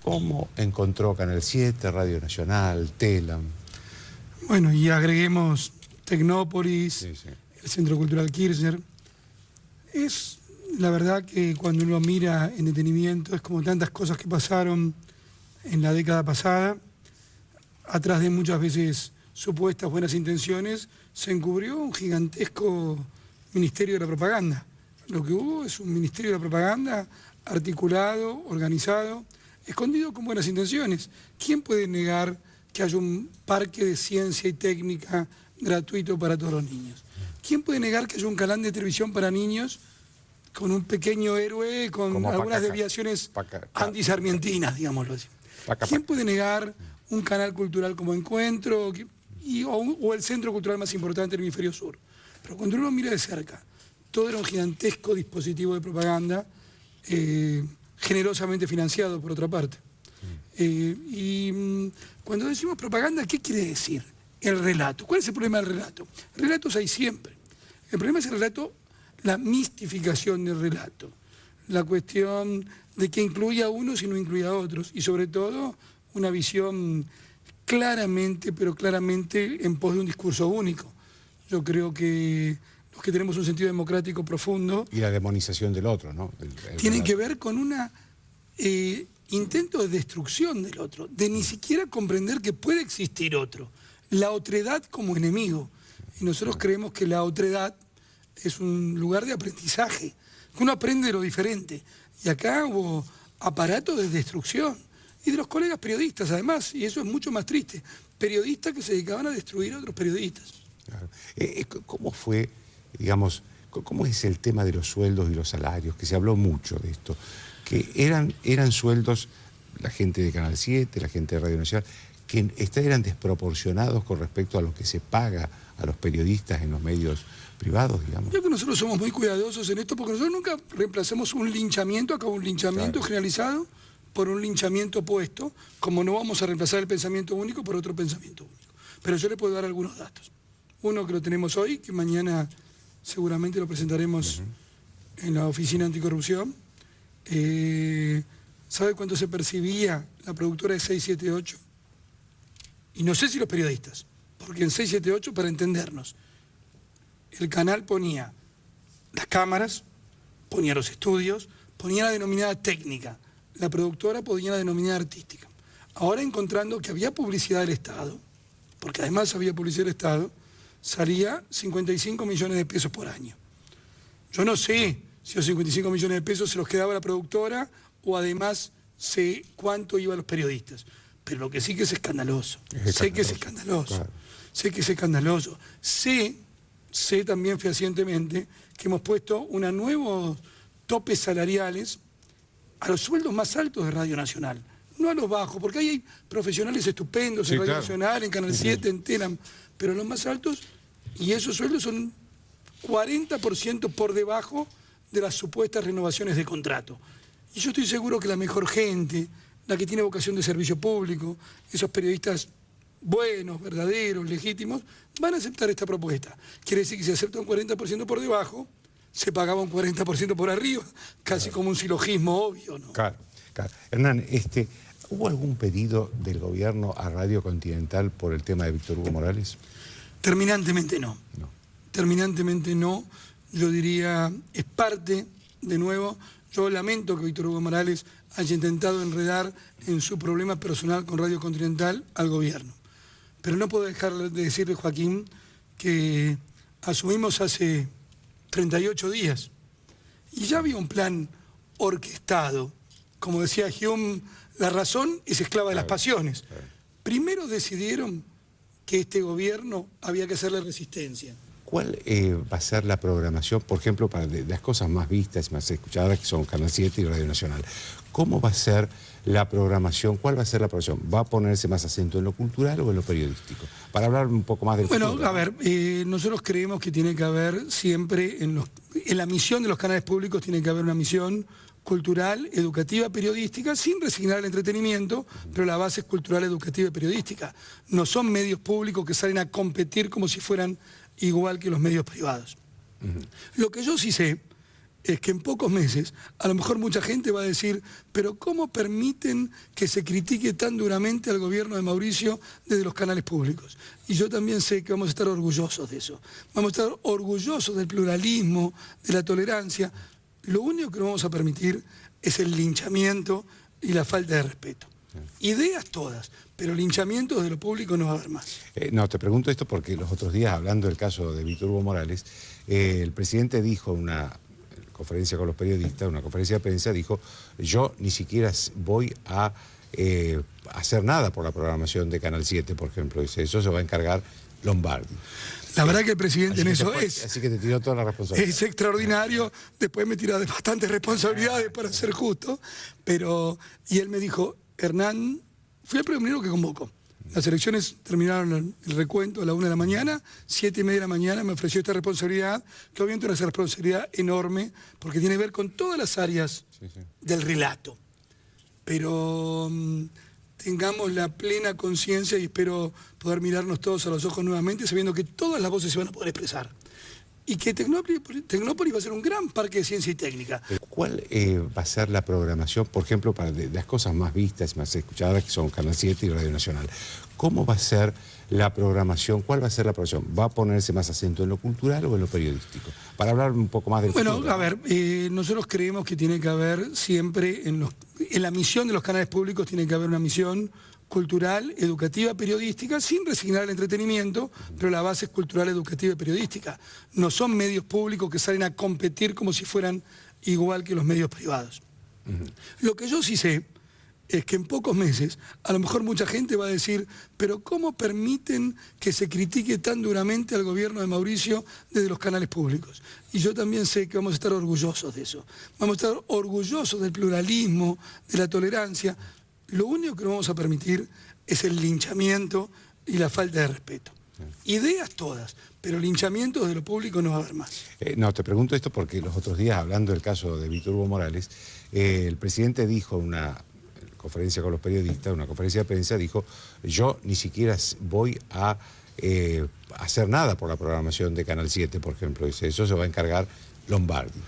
¿Cómo encontró Canal 7, Radio Nacional, Telam? Bueno, y agreguemos Tecnópolis, Sí, sí. el Centro Cultural Kirchner. Es la verdad que cuando uno mira en detenimiento, es como tantas cosas que pasaron en la década pasada, atrás de muchas veces supuestas buenas intenciones, se encubrió un gigantesco ministerio de la propaganda. Lo que hubo es un ministerio de la propaganda articulado, organizado, escondido con buenas intenciones. ¿Quién puede negar que haya un parque de ciencia y técnica gratuito para todos los niños? ¿Quién puede negar que haya un canal de televisión para niños con un pequeño héroe, con Como algunas desviaciones antisarmientinas, digámoslo así? ¿Quién puede negar un canal cultural como Encuentro o el centro cultural más importante del hemisferio sur? Pero cuando uno mira de cerca, todo era un gigantesco dispositivo de propaganda, generosamente financiado por otra parte. Cuando decimos propaganda, ¿qué quiere decir? El relato. ¿Cuál es el problema del relato? Relatos hay siempre. El problema es el relato, la mistificación del relato, la cuestión de que incluya a unos y no incluya a otros, y sobre todo una visión claramente, pero claramente en pos de un discurso único. Yo creo que los que tenemos un sentido democrático profundo... Y la demonización del otro, ¿no? Tienen que ver con un intento de destrucción del otro, de ni siquiera comprender que puede existir otro. La otredad como enemigo. Y nosotros creemos que la otredad es un lugar de aprendizaje, que uno aprende de lo diferente. Y acá hubo aparatos de destrucción. Y de los colegas periodistas, además, y eso es mucho más triste. Periodistas que se dedicaban a destruir a otros periodistas. Claro. ¿Cómo fue, digamos, cómo es el tema de los sueldos y los salarios? Que se habló mucho de esto. Que eran sueldos, la gente de Canal 7, la gente de Radio Nacional, que eran desproporcionados con respecto a lo que se paga a los periodistas en los medios privados, digamos. Yo creo que nosotros somos muy cuidadosos en esto, porque nosotros nunca reemplazamos un linchamiento, acá un linchamiento generalizado, por un linchamiento opuesto, como no vamos a reemplazar el pensamiento único por otro pensamiento único. Pero yo le puedo dar algunos datos. Uno que lo tenemos hoy, que mañana seguramente lo presentaremos en la Oficina Anticorrupción. ¿Sabe cuánto se percibía la productora de 678? Y no sé si los periodistas, porque en 678, para entendernos, el canal ponía las cámaras, ponía los estudios, ponía la denominada técnica, la productora ponía la denominada artística. Ahora, encontrando que había publicidad del Estado, porque además había publicidad del Estado, salía 55 millones de pesos por año. Yo no sé si los 55 millones de pesos se los quedaba la productora o además sé cuánto iba a los periodistas. Pero lo que sí que es escandaloso. Sé que es escandaloso. Claro. Sé que es escandaloso. Sé también fehacientemente que hemos puesto unos nuevos topes salariales a los sueldos más altos de Radio Nacional. No a los bajos, porque ahí hay profesionales estupendos en Radio Nacional, en Canal 7, en Telam, pero los más altos, y esos sueldos son 40% por debajo de las supuestas renovaciones de contrato. Y yo estoy seguro que la mejor gente, la que tiene vocación de servicio público, esos periodistas buenos, verdaderos, legítimos, van a aceptar esta propuesta. Quiere decir que si acepta un 40% por debajo, se pagaba un 40% por arriba, casi como un silogismo obvio, ¿no? Claro. Hernán, ¿hubo algún pedido del gobierno a Radio Continental por el tema de Víctor Hugo Morales? Terminantemente no. Terminantemente no. Yo diría, es parte, de nuevo, yo lamento que Víctor Hugo Morales haya intentado enredar en su problema personal con Radio Continental al gobierno. Pero no puedo dejar de decirle, Joaquín, que asumimos hace 38 días y ya había un plan orquestado. Como decía Hume, la razón es esclava de las pasiones. Primero decidieron que este gobierno había que hacerle resistencia. ¿Cuál va a ser la programación, por ejemplo, para las cosas más vistas, más escuchadas, que son Canal 7 y Radio Nacional? ¿Cómo va a ser la programación? ¿Cuál va a ser la programación? ¿Va a ponerse más acento en lo cultural o en lo periodístico? Para hablar un poco más del futuro. Bueno, a ver, nosotros creemos que tiene que haber siempre, en la misión de los canales públicos, tiene que haber una misión cultural, educativa, periodística, sin resignar el entretenimiento, pero la base es cultural, educativa y periodística. No son medios públicos que salen a competir como si fueran igual que los medios privados. Lo que yo sí sé es que en pocos meses, a lo mejor mucha gente va a decir, pero ¿cómo permiten que se critique tan duramente al gobierno de Mauricio desde los canales públicos? Y yo también sé que vamos a estar orgullosos de eso. Vamos a estar orgullosos del pluralismo, de la tolerancia. Lo único que no vamos a permitir es el linchamiento y la falta de respeto. Ideas todas, pero linchamientos de lo público no va a haber más. No, te pregunto esto porque los otros días, hablando del caso de Víctor Hugo Morales, el presidente dijo en una conferencia con los periodistas, una conferencia de prensa, dijo, yo ni siquiera voy a hacer nada por la programación de Canal 7, por ejemplo. Dice, eso se va a encargar Lombardi. La verdad que el presidente en eso es... Así que te tiró toda la responsabilidad. Es extraordinario, después me tiró de bastantes responsabilidades para ser justo, pero... Y él me dijo, Hernán, fui el primero que convocó. Las elecciones terminaron el recuento a la 1 de la mañana, 7:30 de la mañana me ofreció esta responsabilidad, que obviamente es una responsabilidad enorme, porque tiene que ver con todas las áreas del relato. Pero tengamos la plena conciencia y espero poder mirarnos todos a los ojos nuevamente, sabiendo que todas las voces se van a poder expresar. Y que Tecnópolis va a ser un gran parque de ciencia y técnica. ¿Cuál va a ser la programación, por ejemplo, para las cosas más vistas y más escuchadas, que son Canal 7 y Radio Nacional? ¿Cómo va a ser la programación? ¿Cuál va a ser la programación? ¿Va a ponerse más acento en lo cultural o en lo periodístico? Para hablar un poco más del futuro. Bueno, a ver, nosotros creemos que tiene que haber siempre, en la misión de los canales públicos, tiene que haber una misión cultural, educativa, periodística, sin resignar el entretenimiento, pero la base es cultural, educativa y periodística. No son medios públicos que salen a competir como si fueran igual que los medios privados. Lo que yo sí sé es que en pocos meses, a lo mejor mucha gente va a decir, pero ¿cómo permiten que se critique tan duramente al gobierno de Mauricio desde los canales públicos? Y yo también sé que vamos a estar orgullosos de eso. Vamos a estar orgullosos del pluralismo, de la tolerancia. Lo único que no vamos a permitir es el linchamiento y la falta de respeto. Ideas todas, pero linchamientos de lo público no va a haber más. No, te pregunto esto porque los otros días, hablando del caso de Víctor Hugo Morales, el presidente dijo en una conferencia con los periodistas, una conferencia de prensa, dijo, yo ni siquiera voy a hacer nada por la programación de Canal 7, por ejemplo. Dice, eso se va a encargar Lombardi.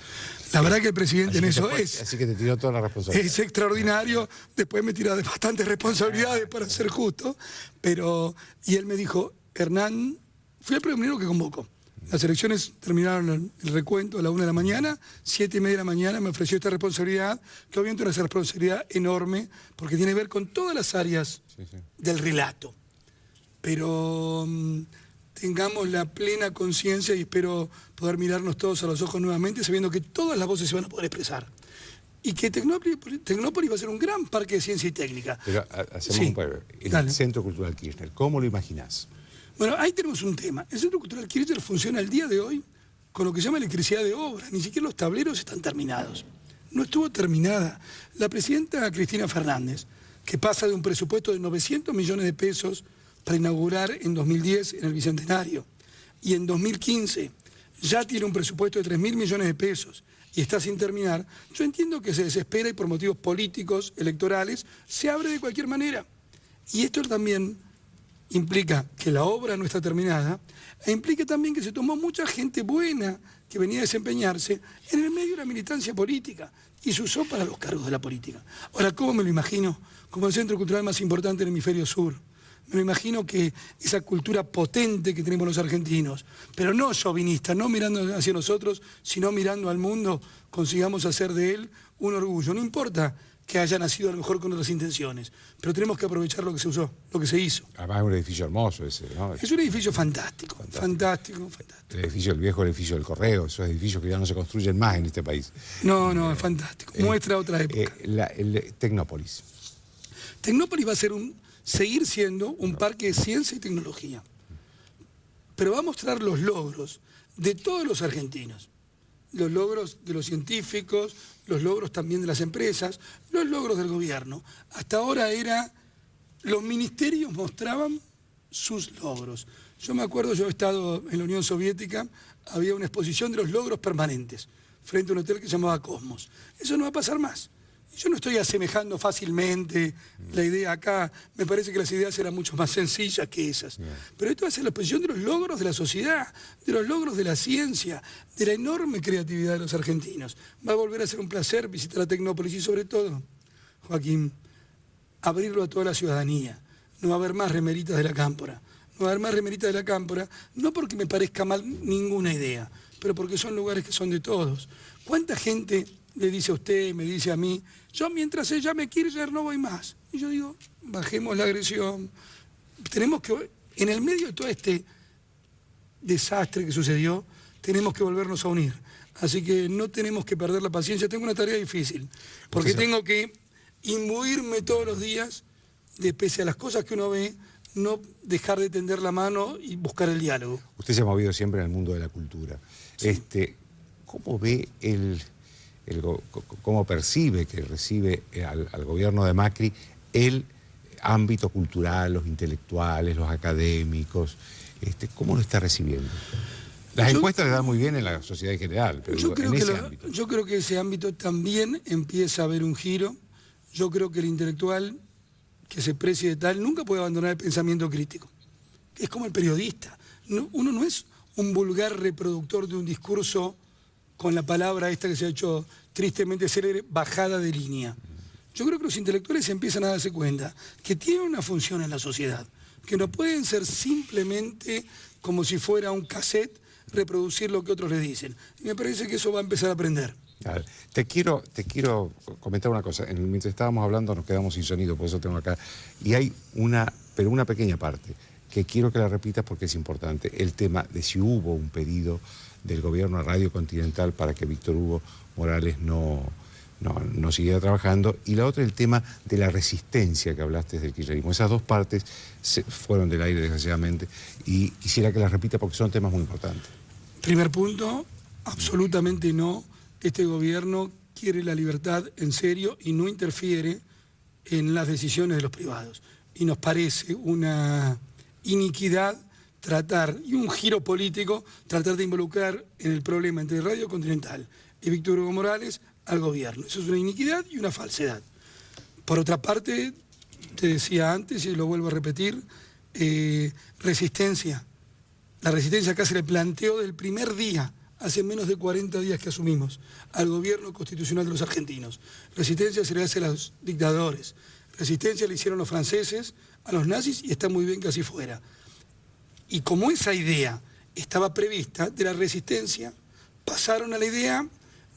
La verdad que el presidente en eso es... Así que te tiró toda la responsabilidad. Es extraordinario, después me tiró de bastantes responsabilidades para ser justo, pero... Y él me dijo, Hernán, fui el primero que convocó. Las elecciones terminaron el recuento a la 1 de la mañana, 7:30 de la mañana me ofreció esta responsabilidad, que obviamente es una responsabilidad enorme, porque tiene que ver con todas las áreas del relato. Pero... tengamos la plena conciencia y espero poder mirarnos todos a los ojos nuevamente, sabiendo que todas las voces se van a poder expresar. Y que Tecnópolis va a ser un gran parque de ciencia y técnica. Pero hacemos un breve. El Centro Cultural Kirchner, ¿cómo lo imaginás? Bueno, ahí tenemos un tema. El Centro Cultural Kirchner funciona el día de hoy con lo que se llama electricidad de obra. Ni siquiera los tableros están terminados. No estuvo terminada. La presidenta Cristina Fernández, que pasa de un presupuesto de 900 millones de pesos para inaugurar en 2010 en el Bicentenario, y en 2015 ya tiene un presupuesto de 3.000 millones de pesos y está sin terminar, yo entiendo que se desespera y por motivos políticos, electorales, se abre de cualquier manera. Y esto también implica que la obra no está terminada, e implica también que se tomó mucha gente buena que venía a desempeñarse en el medio de la militancia política y se usó para los cargos de la política. Ahora, ¿cómo me lo imagino? Como el centro cultural más importante del hemisferio sur. Me imagino que esa cultura potente que tenemos los argentinos, pero no chauvinista, no mirando hacia nosotros, sino mirando al mundo, consigamos hacer de él un orgullo. No importa que haya nacido a lo mejor con otras intenciones, pero tenemos que aprovechar lo que se usó, lo que se hizo. Además es un edificio hermoso ese, ¿no? Es un edificio fantástico. El edificio, el viejo edificio del Correo, esos edificios que ya no se construyen más en este país. No, es fantástico. Muestra otra época. Tecnópolis. Tecnópolis va a ser seguir siendo un parque de ciencia y tecnología, pero va a mostrar los logros de todos los argentinos, los logros de los científicos, los logros también de las empresas, los logros del gobierno. Hasta ahora los ministerios mostraban sus logros. Yo me acuerdo, yo he estado en la Unión Soviética, había una exposición de los logros permanentes frente a un hotel que se llamaba Cosmos. Eso no va a pasar más. Yo no estoy asemejando fácilmente la idea acá, me parece que las ideas eran mucho más sencillas que esas. Pero esto va a ser la exposición de los logros de la sociedad, de los logros de la ciencia, de la enorme creatividad de los argentinos. Va a volver a ser un placer visitar a Tecnópolis y sobre todo, Joaquín, abrirlo a toda la ciudadanía. No va a haber más remeritas de la Cámpora. No va a haber más remeritas de la Cámpora, no porque me parezca mal ninguna idea, pero porque son lugares que son de todos. ¿Cuánta gente le dice a usted, me dice a mí, yo mientras ella me Kirchner no voy más? Y yo digo, bajemos la agresión. Tenemos que, en el medio de todo este desastre que sucedió, tenemos que volvernos a unir. Así que no tenemos que perder la paciencia. Tengo una tarea difícil, porque tengo que imbuirme todos los días de, pese a las cosas que uno ve, no dejar de tender la mano y buscar el diálogo. Usted se ha movido siempre en el mundo de la cultura. Sí. ¿Cómo ve cómo percibe que recibe al gobierno de Macri el ámbito cultural, los intelectuales, los académicos? ¿Cómo lo está recibiendo? Las encuestas le dan muy bien en la sociedad en general, pero yo creo que ese ámbito también empieza a haber un giro. Yo creo que el intelectual que se precie de tal nunca puede abandonar el pensamiento crítico. Es como el periodista. Uno no es un vulgar reproductor de un discurso con la palabra esta que se ha hecho tristemente célebre, bajada de línea. Yo creo que los intelectuales empiezan a darse cuenta que tienen una función en la sociedad, que no pueden ser simplemente como si fuera un cassette reproducir lo que otros le dicen. Y me parece que eso va a empezar a aprender. Te quiero comentar una cosa. Mientras estábamos hablando nos quedamos sin sonido, por eso tengo acá. Y hay una pequeña parte que quiero que la repitas porque es importante. El tema de si hubo un pedido del gobierno a Radio Continental para que Víctor Hugo Morales no siguiera trabajando. Y la otra, el tema de la resistencia que hablaste del kirchnerismo. Esas dos partes se fueron del aire, desgraciadamente, y quisiera que las repita porque son temas muy importantes. Primer punto, absolutamente no. Este gobierno quiere la libertad en serio y no interfiere en las decisiones de los privados. Y nos parece una iniquidad y un giro político, tratar de involucrar en el problema entre Radio Continental y Víctor Hugo Morales al gobierno. Eso es una iniquidad y una falsedad. Por otra parte, te decía antes y lo vuelvo a repetir, resistencia. La resistencia acá se le planteó del primer día, hace menos de 40 días que asumimos, al gobierno constitucional de los argentinos. Resistencia se le hace a los dictadores. Resistencia le hicieron los franceses a los nazis y está muy bien que así fuera. Y como esa idea estaba prevista de la resistencia, pasaron a la idea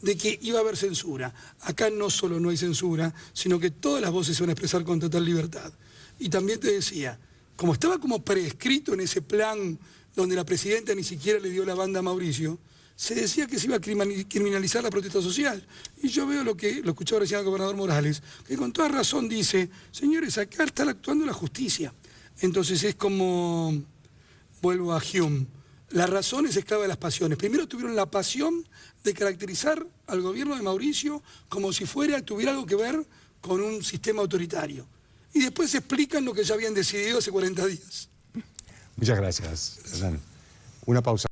de que iba a haber censura. Acá no solo no hay censura, sino que todas las voces se van a expresar con total libertad. Y también te decía, como estaba como prescrito en ese plan donde la presidenta ni siquiera le dio la banda a Mauricio, se decía que se iba a criminalizar la protesta social. Y yo veo lo escuchaba recién al gobernador Morales, que con toda razón dice, señores, acá está actuando la justicia. Entonces es como, vuelvo a Hume, la razón es esclava de las pasiones. Primero tuvieron la pasión de caracterizar al gobierno de Mauricio como si tuviera algo que ver con un sistema autoritario. Y después explican lo que ya habían decidido hace 40 días. Muchas gracias, Hernán. Una pausa.